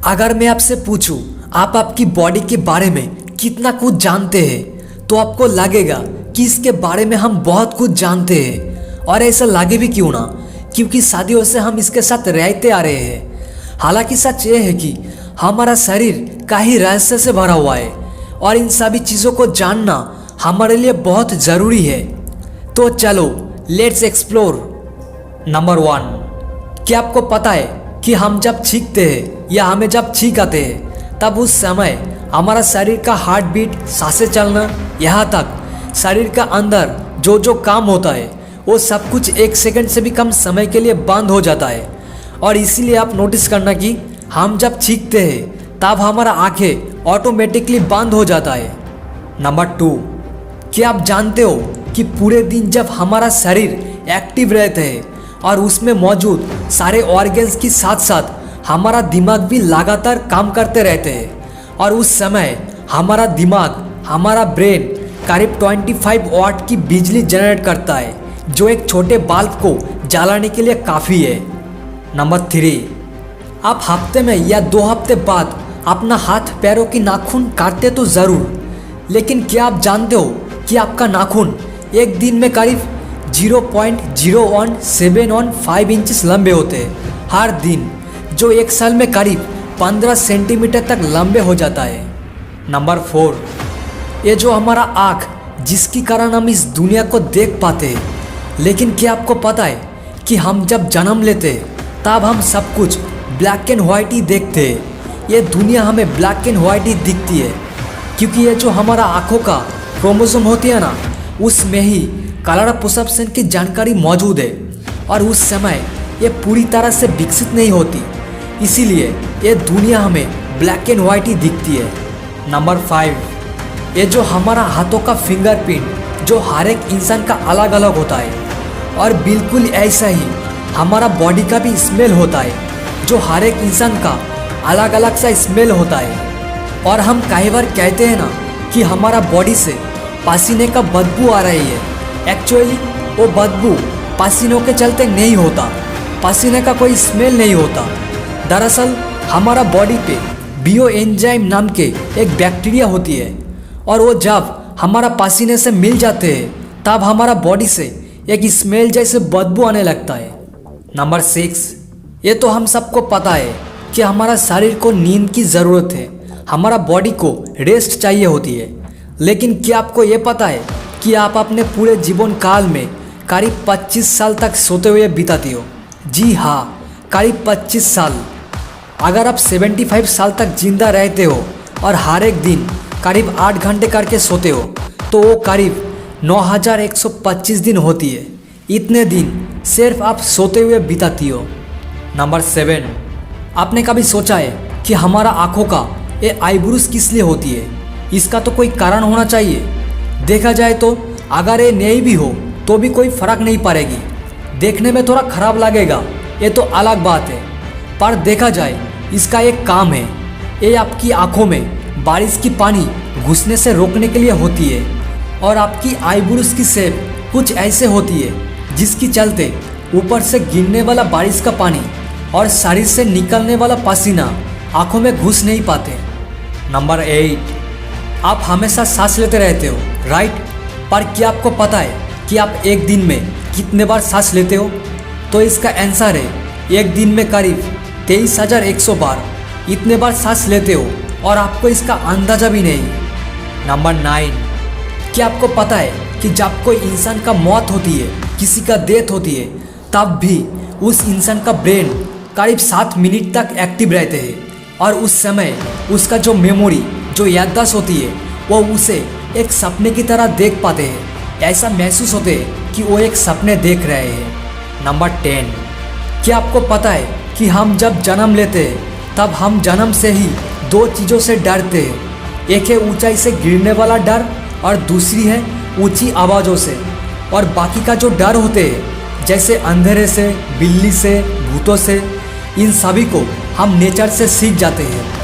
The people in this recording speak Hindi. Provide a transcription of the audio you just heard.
अगर मैं आपसे पूछूं आप आपकी बॉडी के बारे में कितना कुछ जानते हैं तो आपको लगेगा कि इसके बारे में हम बहुत कुछ जानते हैं। और ऐसा लगे भी क्यों ना, क्योंकि सदियों से हम इसके साथ रहते आ रहे हैं। हालांकि सच ये है कि हमारा शरीर का ही रहस्य से भरा हुआ है और इन सभी चीज़ों को जानना हमारे लिए बहुत ज़रूरी है। तो चलो लेट्स एक्सप्लोर। नंबर 1, क्या आपको पता है कि हम जब छींकते हैं या हमें जब छींक आते हैं तब उस समय हमारा शरीर का हार्ट बीट, सांसें चलना, यहाँ तक शरीर का अंदर जो जो काम होता है वो सब कुछ 1 सेकंड से भी कम समय के लिए बंद हो जाता है। और इसीलिए आप नोटिस करना कि हम जब छींकते हैं तब हमारा आंखें ऑटोमेटिकली बंद हो जाता है। नंबर 2, क्या आप जानते हो कि पूरे दिन जब हमारा शरीर एक्टिव रहते हैं और उसमें मौजूद सारे ऑर्गन्स के साथ साथ हमारा दिमाग भी लगातार काम करते रहते हैं और उस समय हमारा दिमाग, हमारा ब्रेन करीब 25 वाट की बिजली जनरेट करता है, जो एक छोटे बल्ब को जलाने के लिए काफ़ी है। नंबर 3, आप हफ्ते में या 2 हफ्ते बाद अपना हाथ पैरों की नाखून काटते तो ज़रूर, लेकिन क्या आप जानते हो कि आपका नाखून एक दिन में करीब 0.0175 इंच लंबे होते हैं हर दिन, जो एक साल में करीब 15 सेंटीमीटर तक लंबे हो जाता है। नंबर 4, ये जो हमारा आँख जिसके कारण हम इस दुनिया को देख पाते हैं, लेकिन क्या आपको पता है कि हम जब जन्म लेते हैं तब हम सब कुछ ब्लैक एंड वाइट ही देखते हैं। ये दुनिया हमें ब्लैक एंड वाइट ही दिखती है क्योंकि ये जो हमारा आँखों का क्रोमोसोम होती है ना, उसमें ही कलर परसेप्शन की जानकारी मौजूद है और उस समय ये पूरी तरह से विकसित नहीं होती, इसीलिए ये दुनिया हमें ब्लैक एंड वाइट ही दिखती है। नंबर 5, ये जो हमारा हाथों का फिंगरप्रिंट जो हर एक इंसान का अलग अलग होता है और बिल्कुल ऐसा ही हमारा बॉडी का भी स्मेल होता है, जो हर एक इंसान का अलग अलग सा स्मेल होता है। और हम कई बार कहते हैं ना कि हमारा बॉडी से पसीने का बदबू आ रही है। एक्चुअली वो बदबू पसीनों के चलते नहीं होता, पसीने का कोई स्मेल नहीं होता। दरअसल हमारा बॉडी पे बियो एंजाइम नाम के एक बैक्टीरिया होती है और वो जब हमारा पसीने से मिल जाते हैं तब हमारा बॉडी से एक स्मेल जैसे बदबू आने लगता है। नंबर 6, ये तो हम सबको पता है कि हमारा शरीर को नींद की ज़रूरत है, हमारा बॉडी को रेस्ट चाहिए होती है। लेकिन क्या आपको ये पता है कि आप अपने पूरे जीवन काल में करीब 25 साल तक सोते हुए बिताती हो? जी हाँ, करीब 25 साल। अगर आप 75 साल तक जिंदा रहते हो और हर एक दिन करीब 8 घंटे करके सोते हो तो वो करीब 9125 दिन होती है। इतने दिन सिर्फ आप सोते हुए बिताती हो। नंबर 7, आपने कभी सोचा है कि हमारा आँखों का ये आईब्रूज किस लिए होती है? इसका तो कोई कारण होना चाहिए। देखा जाए तो अगर ये नहीं भी हो तो भी कोई फ़र्क नहीं पड़ेगी, देखने में थोड़ा ख़राब लगेगा, ये तो अलग बात है, पर देखा जाए इसका एक काम है। ये आपकी आँखों में बारिश की पानी घुसने से रोकने के लिए होती है और आपकी आईब्रूज की शेप कुछ ऐसे होती है जिसकी चलते ऊपर से गिरने वाला बारिश का पानी और शरीर से निकलने वाला पसीना आँखों में घुस नहीं पाते। नंबर 8, आप हमेशा सांस लेते रहते हो, राइट? पर क्या आपको पता है कि आप एक दिन में कितने बार सांस लेते हो? तो इसका आंसर है एक दिन में करीब 23,100 बार। इतने बार सांस लेते हो और आपको इसका अंदाज़ा भी नहीं। नंबर 9, क्या आपको पता है कि जब कोई इंसान का मौत होती है, किसी का डेथ होती है, तब भी उस इंसान का ब्रेन करीब 7 मिनट तक एक्टिव रहते हैं और उस समय उसका जो मेमोरी, जो याददाश्त होती है, वो उसे एक सपने की तरह देख पाते हैं। ऐसा महसूस होते हैं कि वो एक सपने देख रहे हैं। नंबर 10, क्या आपको पता है कि हम जब जन्म लेते हैं तब हम जन्म से ही 2 चीज़ों से डरते हैं। एक है ऊंचाई से गिरने वाला डर और दूसरी है ऊंची आवाज़ों से। और बाकी का जो डर होते हैं जैसे अंधेरे से, बिल्ली से, भूतों से, इन सभी को हम नेचर से सीख जाते हैं।